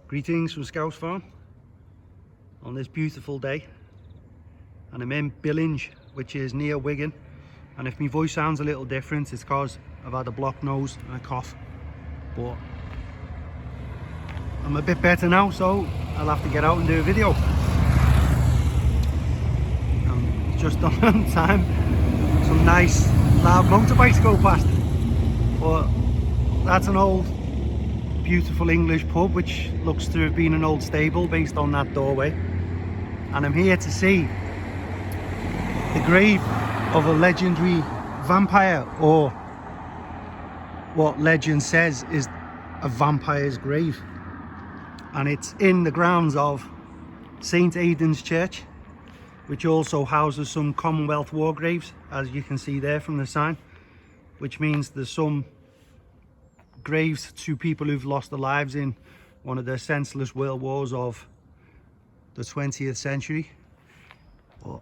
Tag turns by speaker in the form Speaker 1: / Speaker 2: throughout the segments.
Speaker 1: Greetings from Scouse Farm on this beautiful day, and I'm in Billinge, which is near Wigan, and if my voice sounds a little different it's because I've had a blocked nose and a cough, but I'm a bit better now, so I'll have to get out and do a video. I'm just on time. Some nice loud motorbikes go past, but that's an old beautiful English pub which looks to have been an old stable based on that doorway, and I'm here to see the grave of a legendary vampire, or what legend says is a vampire's grave, and it's in the grounds of St. Aidan's Church, which also houses some Commonwealth war graves, as you can see there from the sign, which means there's some graves to people who've lost their lives in one of the senseless world wars of the 20th century. But,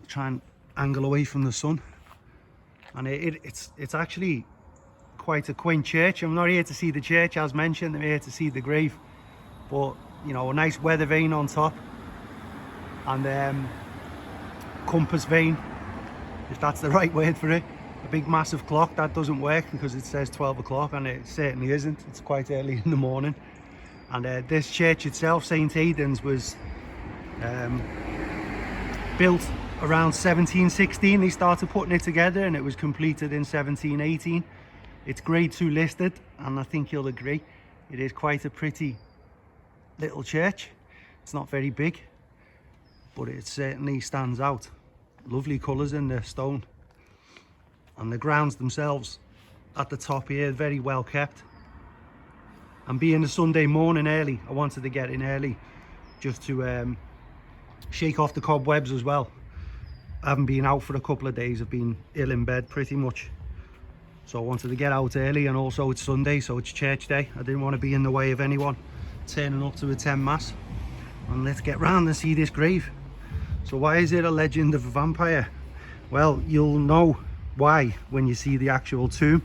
Speaker 1: try and angle away from the sun, and it's actually quite a quaint church. I'm not here to see the church as mentioned, I'm here to see the grave, but you know, a nice weather vane on top, and compass vane, if that's the right word for it. A big massive clock that doesn't work because it says 12 o'clock and it certainly isn't. It's quite early in the morning. And this church itself, St. Aidan's, was built around 1716. They started putting it together and it was completed in 1718. It's grade 2 listed, and I think you'll agree it is quite a pretty little church. It's not very big, but it certainly stands out. Lovely colours in the stone, and the grounds themselves at the top here very well kept. And being a Sunday morning early, I wanted to get in early just to shake off the cobwebs as well. I haven't been out for a couple of days, I've been ill in bed pretty much, so I wanted to get out early, and also it's Sunday, so it's church day. I didn't want to be in the way of anyone turning up to attend mass. And let's get round and see this grave. So why is it a legend of a vampire? Well, you'll know why when you see the actual tomb,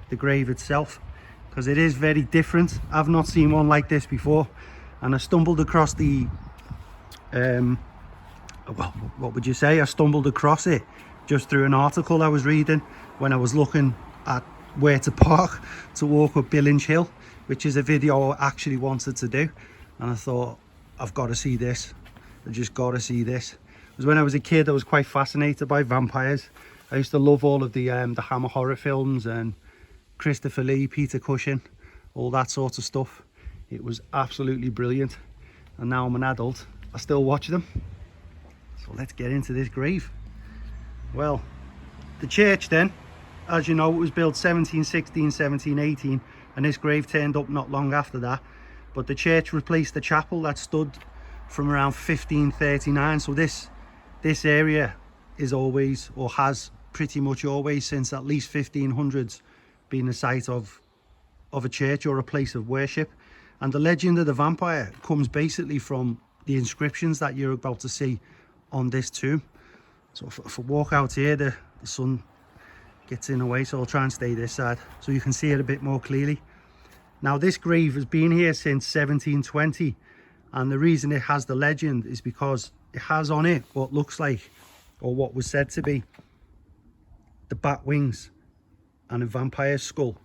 Speaker 1: the grave itself, because it is very different. I've not seen one like this before, and I stumbled across the well, what would you say, I stumbled across it just through an article I was reading when I was looking at where to park to walk up Billinge Hill, which is a video I actually wanted to do, and I thought, I've got to see this. I just got to see this. Because when I was a kid I was quite fascinated by vampires. I used to love all of the Hammer horror films and Christopher Lee, Peter Cushing, all that sort of stuff. It was absolutely brilliant, and now I'm an adult, I still watch them. So let's get into this grave. Well, the church then, as you know, it was built 1716, 1718, and this grave turned up not long after that. But the church replaced the chapel that stood from around 1539. So this area is always, or has pretty much always since at least 1500s, been the site of a church or a place of worship. And the legend of the vampire comes basically from the inscriptions that you're about to see on this tomb. So if I walk out here, the sun gets in the way, so I'll try and stay this side so you can see it a bit more clearly. Now this grave has been here since 1720, and the reason it has the legend is because it has on it what looks like, or what was said to be, the bat wings and a vampire's skull.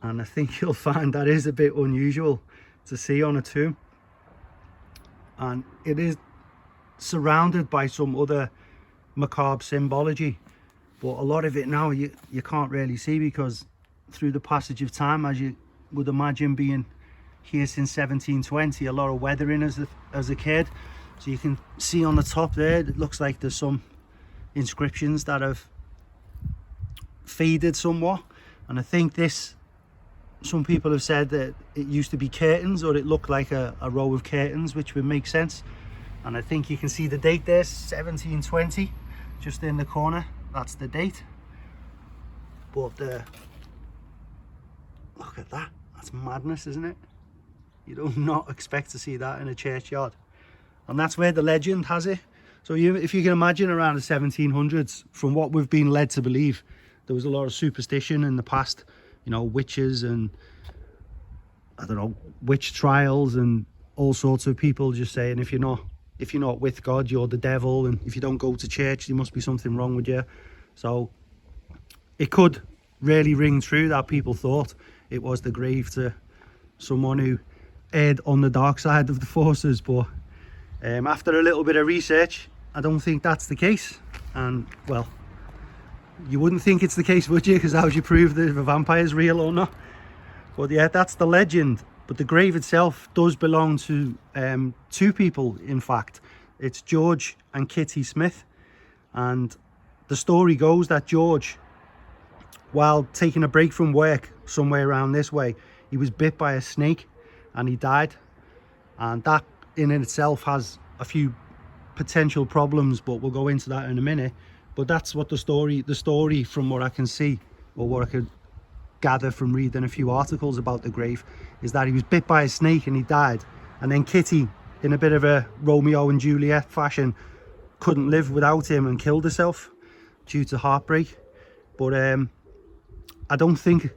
Speaker 1: And I think you'll find that is a bit unusual to see on a tomb, and it is surrounded by some other macabre symbology, but a lot of it now you can't really see, because through the passage of time, as you would imagine, being here since 1720, a lot of weathering has occurred. So you can see on the top there, it looks like there's some inscriptions that have faded somewhat, and I think this, some people have said that it used to be curtains, or it looked like a row of curtains, which would make sense. And I think you can see the date there, 1720, just in the corner, that's the date. But look at that, that's madness, isn't it? You do not expect to see that in a churchyard, and that's where the legend has it. So if you can imagine, around the 1700s, from what we've been led to believe, there was a lot of superstition in the past, you know, witches and I don't know, witch trials and all sorts of people just saying if you're not with God, you're the devil, and if you don't go to church, there must be something wrong with you. So it could really ring true that people thought it was the grave to someone who erred on the dark side of the forces, but after a little bit of research, I don't think that's the case. And well, you wouldn't think it's the case, would you? Because how would you prove that if a vampire's real or not? But yeah, that's the legend. But the grave itself does belong to two people, in fact. It's George and Kitty Smith. And the story goes that George, while taking a break from work somewhere around this way, he was bit by a snake and he died. And that in itself has a few potential problems, but we'll go into that in a minute. But that's what the story from what I can see, or what I could gather from reading a few articles about the grave, is that he was bit by a snake and he died. And then Kitty, in a bit of a Romeo and Juliet fashion, couldn't live without him and killed herself due to heartbreak. But I don't think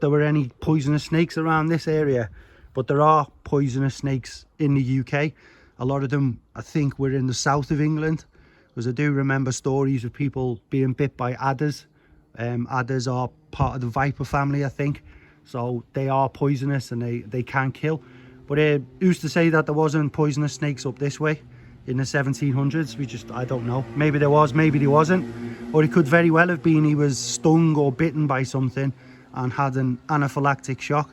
Speaker 1: there were any poisonous snakes around this area, but there are poisonous snakes in the UK. A lot of them, I think, were in the south of England, because I do remember stories of people being bit by adders. Adders are part of the viper family, I think, so they are poisonous and they can kill. But who's to say that there wasn't poisonous snakes up this way in the 1700s? I don't know. Maybe there was, maybe there wasn't. Or it could very well have been he was stung or bitten by something and had an anaphylactic shock.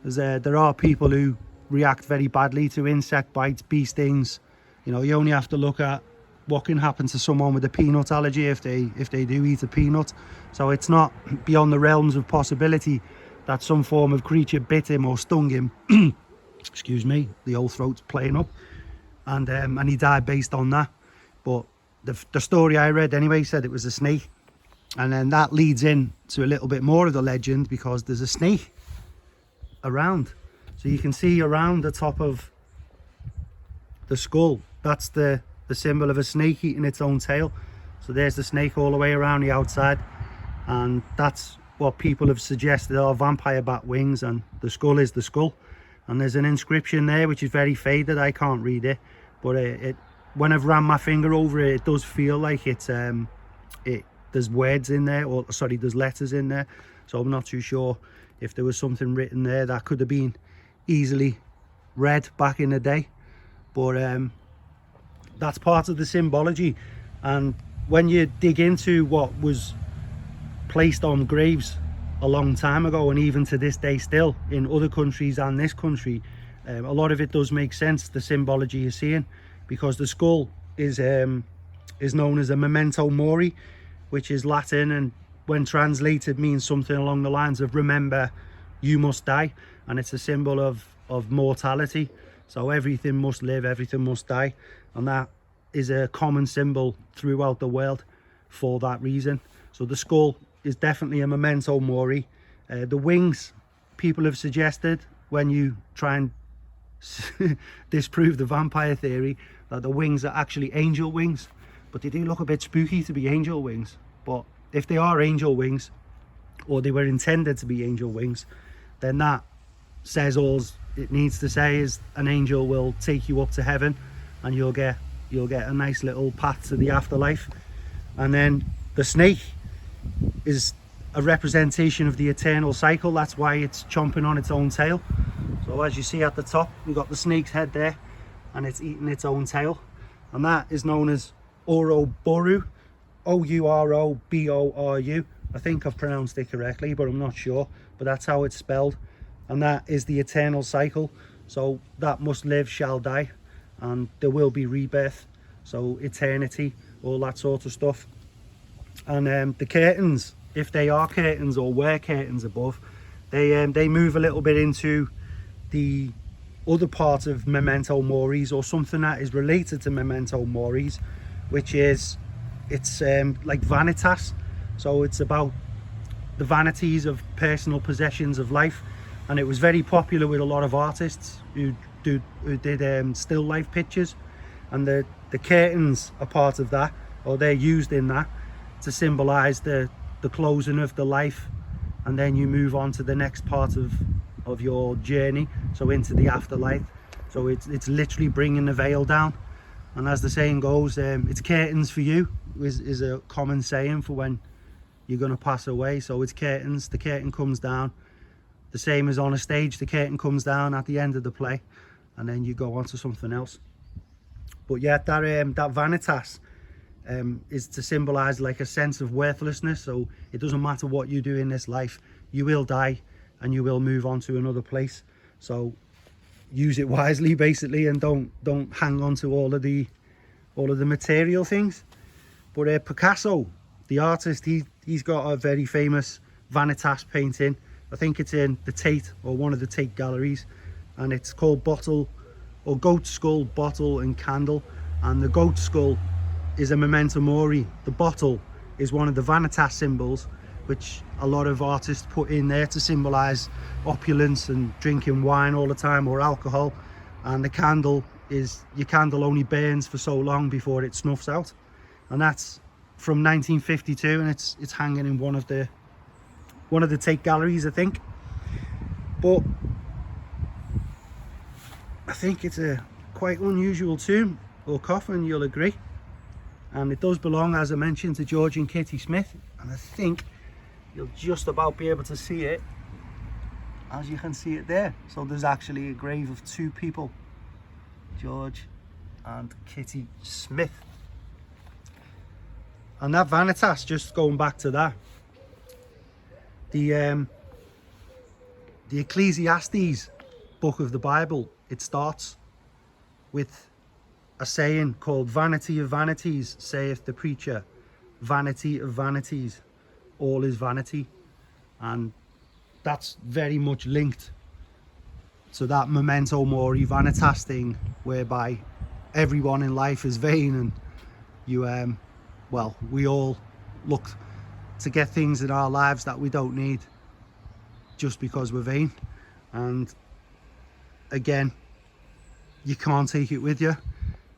Speaker 1: There are people who react very badly to insect bites, bee stings. You know, you only have to look at what can happen to someone with a peanut allergy if they do eat a peanut. So it's not beyond the realms of possibility that some form of creature bit him or stung him. Excuse me, the old throat's playing up. And he died based on that. But the story I read anyway said it was a snake. And then that leads in to a little bit more of the legend, because there's a snake around. So you can see around the top of the skull, that's the symbol of a snake eating its own tail. So there's the snake all the way around the outside, and that's what people have suggested are vampire bat wings, and the skull is the skull. And there's an inscription there which is very faded, I can't read it, but when I've ran my finger over it, it does feel like it's there's words in there, or sorry, there's letters in there. So I'm not too sure if there was something written there that could have been easily read back in the day. But that's part of the symbology. And when you dig into what was placed on graves a long time ago, and even to this day still in other countries and this country, a lot of it does make sense, the symbology you're seeing, because the skull is known as a memento mori, which is Latin, and when translated means something along the lines of remember you must die. And it's a symbol of mortality. So everything must live, everything must die, and that is a common symbol throughout the world for that reason. So the skull is definitely a memento mori. The wings, people have suggested, when you try and disprove the vampire theory, that the wings are actually angel wings, but they do look a bit spooky to be angel wings. But if they are angel wings, or they were intended to be angel wings, then that says all it needs to say is an angel will take you up to heaven, and you'll get a nice little path to the afterlife. And then the snake is a representation of the eternal cycle. That's why it's chomping on its own tail. So as you see at the top, we've got the snake's head there, and it's eating its own tail, and that is known as Ouroboros, Ouroboru. I think I've pronounced it correctly, but I'm not sure, but that's how it's spelled. And that is the eternal cycle. So that must live shall die, and there will be rebirth, so eternity, all that sort of stuff. And the curtains, if they are curtains or were curtains above, they move a little bit into the other part of memento moris, or something that is related to memento moris, which is like Vanitas. So it's about the vanities of personal possessions of life, and it was very popular with a lot of artists who did still life pictures, and the curtains are part of that, or they're used in that to symbolize the closing of the life, and then you move on to the next part of of your journey, so into the afterlife. So it's literally bringing the veil down. And as the saying goes, it's curtains for you is a common saying for when you're going to pass away. So it's curtains. The curtain comes down, the same as on a stage. The curtain comes down at the end of the play, and then you go on to something else. But yeah, that vanitas is to symbolize like a sense of worthlessness. So it doesn't matter what you do in this life, you will die and you will move on to another place. So use it wisely, basically, and don't hang on to all of the material things. But Picasso, the artist, he's got a very famous Vanitas painting. I think it's in the Tate, or one of the Tate galleries, and it's called Bottle, or Goat Skull, Bottle and Candle. And the goat skull is a memento mori. The bottle is one of the Vanitas symbols, which a lot of artists put in there to symbolize opulence and drinking wine all the time, or alcohol. And the candle is, your candle only burns for so long before it snuffs out. And that's from 1952, and it's hanging in one of the Tate galleries, I think. But I think it's a quite unusual tomb or coffin, you'll agree. And it does belong, as I mentioned, to George and Kitty Smith, and I think you'll just about be able to see it, as you can see it there. So there's actually a grave of two people, George and Kitty Smith. And that Vanitas, just going back to that, the Ecclesiastes book of the Bible, it starts with a saying called "Vanity of vanities, saith the preacher, vanity of vanities, all is vanity." And that's very much linked to that memento mori vanitas thing, whereby everyone in life is vain, and you well, we all look to get things in our lives that we don't need just because we're vain. And again, you can't take it with you.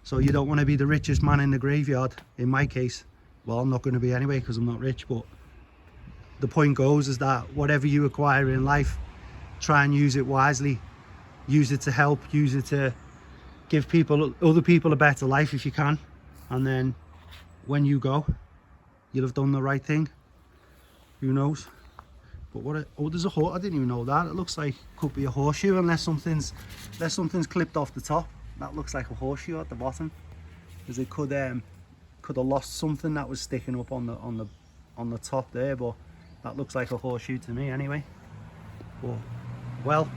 Speaker 1: So you don't want to be the richest man in the graveyard. In my case, well, I'm not going to be anyway, because I'm not rich. But the point goes is that whatever you acquire in life, try and use it wisely. Use it to help, use it to give other people a better life if you can. And then when you go, you'll have done the right thing. Who knows? But oh, there's a horse. I didn't even know that. It looks like could be a horseshoe, unless something's clipped off the top. That looks like a horseshoe at the bottom, because it could have lost something that was sticking up on the top there. But that looks like a horseshoe to me anyway. But well,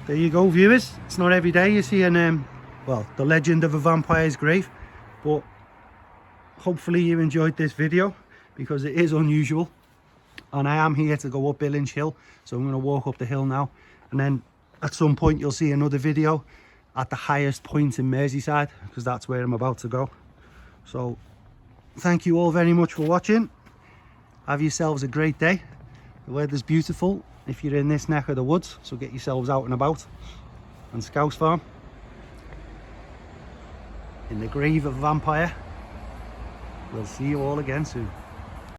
Speaker 1: there you go, viewers. It's not every day you see well, the legend of a vampire's grave. But hopefully you enjoyed this video, because it is unusual. And I am here to go up Billinge Hill, so I'm going to walk up the hill now, and then at some point you'll see another video at the highest point in Merseyside, because that's where I'm about to go. So thank you all very much for watching. Have yourselves a great day. The weather's beautiful if you're in this neck of the woods, so get yourselves out and about. And Scouse Farm, in the grave of a vampire. We'll see you all again soon.